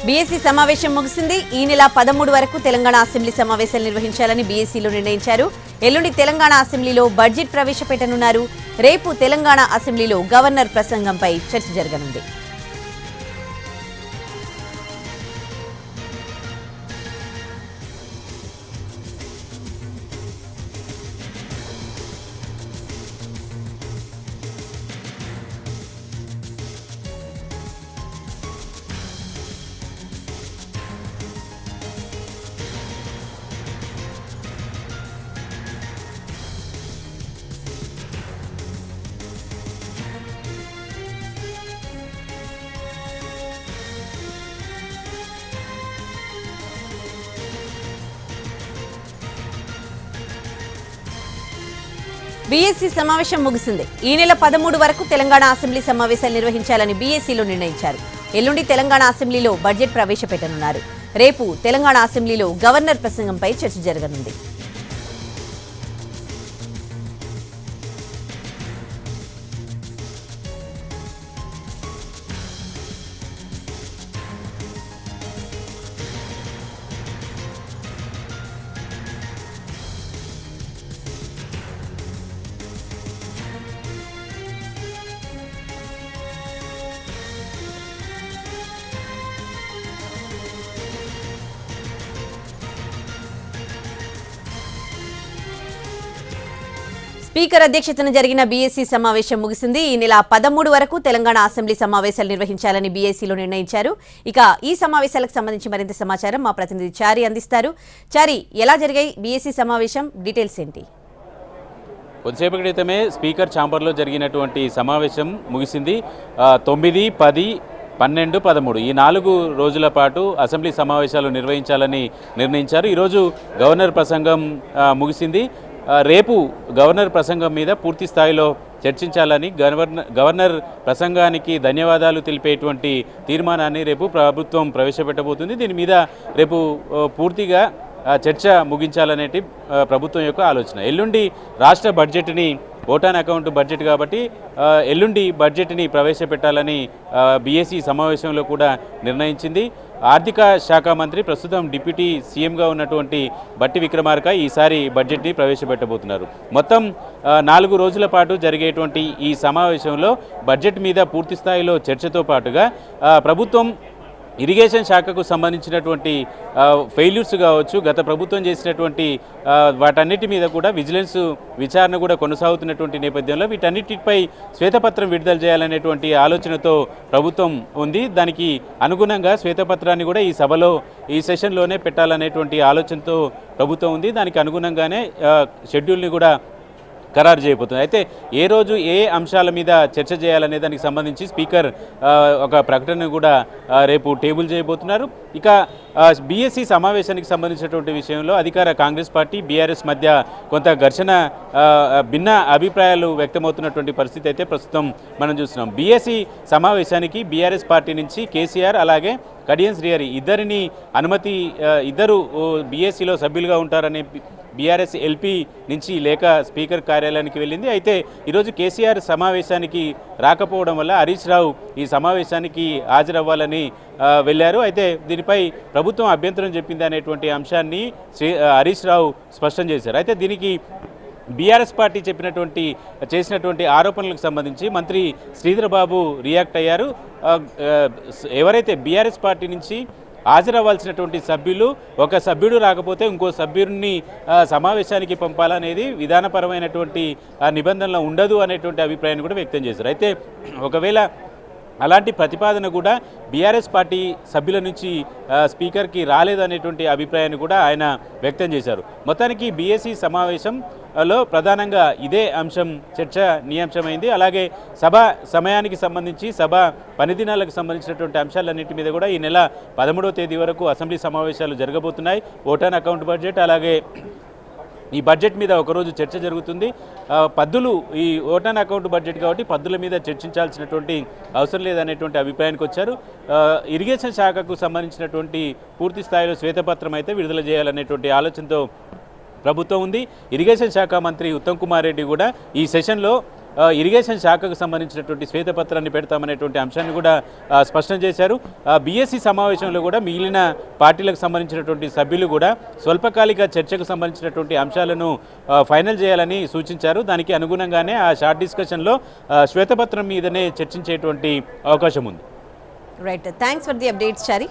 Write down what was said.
BSc సమావేశం ముగిసింది. ఈ నెల 13 వరకు తెలంగాణ అసెంబ్లీ సమావేశాలు నిర్వహించాలని బీఎస్సీలో నిర్ణయించారు. ఎల్లుండి తెలంగాణ అసెంబ్లీలో బడ్జెట్ ప్రవేశపెట్టనున్నారు. రేపు తెలంగాణ అసెంబ్లీలో గవర్నర్ ప్రసంగంపై చర్చ జరగనుంది. బీఎస్సీ సమావేశం ముగిసింది. ఈ నెల 13 వరకు తెలంగాణ అసెంబ్లీ సమావేశాలు నిర్వహించాలని బీఎస్సీలో నిర్ణయించారు. ఎల్లుండి తెలంగాణ అసెంబ్లీలో బడ్జెట్ ప్రవేశపెట్టనున్నారు. రేపు తెలంగాణ అసెంబ్లీలో గవర్నర్ ప్రసంగంపై చర్చ జరగనుంది. స్పీకర్ అధ్యక్షతన జరిగిన బీఎస్సీ సమావేశం ముగిసింది. ఈ నెల 13 వరకు తెలంగాణ అసెంబ్లీ సమావేశాలు నిర్వహించాలని బీఎస్సీలో నిర్ణయించారు. ఇక ఈ సమావేశాలకు సంబంధించి మరింత సమాచారం మా ప్రతినిధి చారి అందిస్తారు. చారి, ఎలా జరిగాయి బీఎస్సీ సమావేశం, డీటెయిల్స్ ఏంటి? కొద్దిసేపటి క్రితమే స్పీకర్ ఛాంబర్లో జరిగినటువంటి సమావేశం ముగిసింది. 9, 10, 12, 13 ఈ 4 రోజుల పాటు అసెంబ్లీ సమావేశాలు నిర్వహించాలని నిర్ణయించారు. ఈరోజు గవర్నర్ ప్రసంగం ముగిసింది. రేపు గవర్నర్ ప్రసంగం మీద పూర్తి స్థాయిలో చర్చించాలని గవర్నర్ ప్రసంగానికి ధన్యవాదాలు తెలిపేటువంటి తీర్మానాన్ని రేపు ప్రభుత్వం ప్రవేశపెట్టబోతుంది. దీని మీద రేపు పూర్తిగా చర్చ ముగించాలనేటి ప్రభుత్వం యొక్క ఆలోచన. ఎల్లుండి రాష్ట్ర బడ్జెట్ని ఓటాన్ అకౌంట్ బడ్జెట్ కాబట్టి ఎల్లుండి బడ్జెట్ని ప్రవేశపెట్టాలని బీఎస్సీ సమావేశంలో కూడా నిర్ణయించింది. ఆర్థిక శాఖ మంత్రి, ప్రస్తుతం డిప్యూటీ సీఎంగా ఉన్నటువంటి బట్టి విక్రమార్క ఈసారి బడ్జెట్ని ప్రవేశపెట్టబోతున్నారు. మొత్తం 4 రోజుల పాటు జరిగేటువంటి ఈ సమావేశంలో బడ్జెట్ మీద పూర్తి స్థాయిలో చర్చతో పాటుగా ప్రభుత్వం ఇరిగేషన్ శాఖకు సంబంధించినటువంటి ఫెయిల్యూర్స్ కావచ్చు, గత ప్రభుత్వం చేసినటువంటి వాటన్నిటి మీద కూడా విజిలెన్స్ విచారణ కూడా కొనసాగుతున్నటువంటి నేపథ్యంలో వీటన్నిటిపై శ్వేతపత్రం విడుదల చేయాలనేటువంటి ఆలోచనతో ప్రభుత్వం ఉంది. దానికి అనుగుణంగా శ్వేతపత్రాన్ని కూడా ఈ సెషన్లోనే పెట్టాలనేటువంటి ఆలోచనతో ప్రభుత్వం ఉంది. దానికి అనుగుణంగానే షెడ్యూల్ని కూడా ఖరారు చేయబోతుంది. అయితే ఏ రోజు ఏ అంశాల మీద చర్చ చేయాలనే దానికి సంబంధించి స్పీకర్ ఒక ప్రకటన కూడా రేపు టేబుల్ చేయబోతున్నారు. ఇక బీఎస్సీ సమావేశానికి సంబంధించినటువంటి విషయంలో అధికార కాంగ్రెస్ పార్టీ, బీఆర్ఎస్ మధ్య కొంత ఘర్షణ, భిన్న అభిప్రాయాలు వ్యక్తమవుతున్నటువంటి పరిస్థితి అయితే ప్రస్తుతం మనం చూస్తున్నాం. బీఎస్సీ సమావేశానికి బీఆర్ఎస్ పార్టీ నుంచి కేసీఆర్ అలాగే కడియం శ్రీహరి ఇద్దరు బీఎస్సీలో సభ్యులుగా ఉంటారనే బీఆర్ఎస్ ఎల్పీ నుంచి లేఖ స్పీకర్ కార్యాలయానికి వెళ్ళింది. అయితే ఈరోజు కేసీఆర్ సమావేశానికి రాకపోవడం వల్ల హరీష్ రావు ఈ సమావేశానికి హాజరవ్వాలని వెళ్ళారు. అయితే దీనిపై ప్రభుత్వం అభ్యంతరం చెప్పింది అనేటువంటి అంశాన్ని హరీష్ రావు స్పష్టం చేశారు. అయితే దీనికి బీఆర్ఎస్ పార్టీ చేసినటువంటి ఆరోపణలకు సంబంధించి మంత్రి శ్రీధర్ బాబు రియాక్ట్ అయ్యారు. ఎవరైతే బీఆర్ఎస్ పార్టీ నుంచి హాజరవ్వాల్సినటువంటి సభ్యులు, ఒక సభ్యుడు రాకపోతే ఇంకో సభ్యుడిని సమావేశానికి పంపాలనేది విధానపరమైనటువంటి నిబంధనలు ఉండదు అనేటువంటి అభిప్రాయాన్ని కూడా వ్యక్తం చేశారు. అయితే ఒకవేళ అలాంటి ప్రతిపాదన కూడా బీఆర్ఎస్ పార్టీ సభ్యుల నుంచి స్పీకర్కి రాలేదనేటువంటి అభిప్రాయాన్ని కూడా ఆయన వ్యక్తం చేశారు. మొత్తానికి బీఎస్సీ సమావేశంలో ప్రధానంగా ఇదే అంశం చర్చనీయాంశమైంది. అలాగే సభ సమయానికి సంబంధించి, సభ పనిదినాలకు సంబంధించినటువంటి అంశాలన్నింటి మీద కూడా ఈ నెల 13వ తేదీ వరకు అసెంబ్లీ సమావేశాలు జరగబోతున్నాయి. ఓటాన్ అకౌంట్ బడ్జెట్ అలాగే ఈ బడ్జెట్ మీద ఒకరోజు చర్చ జరుగుతుంది. పద్దులు ఈ ఓటాన్ అకౌంట్ బడ్జెట్ కాబట్టి పద్దుల మీద చర్చించాల్సినటువంటి అవసరం లేదనేటువంటి అభిప్రాయానికి వచ్చారు. ఇరిగేషన్ శాఖకు సంబంధించినటువంటి పూర్తి స్థాయిలో శ్వేతపత్రం అయితే విడుదల చేయాలనేటువంటి ఆలోచనతో ప్రభుత్వం ఉంది. ఇరిగేషన్ శాఖ మంత్రి ఉత్తమ్ కుమార్ రెడ్డి కూడా ఈ సెషన్లో ఇరిగేషన్ శాఖకు సంబంధించినటువంటి శ్వేతపత్రాన్ని పెడతామనేటువంటి అంశాన్ని కూడా స్పష్టం చేశారు. బీఎస్సీ సమావేశంలో కూడా మిగిలిన పార్టీలకు సంబంధించినటువంటి సభ్యులు కూడా స్వల్పకాలిక చర్చకు సంబంధించినటువంటి అంశాలను ఫైనల్ చేయాలని సూచించారు. దానికి అనుగుణంగానే ఆ షార్ట్ డిస్కషన్లో శ్వేతపత్రం మీదనే చర్చించేటువంటి అవకాశం ఉంది. Right, thanks for the updates Chari.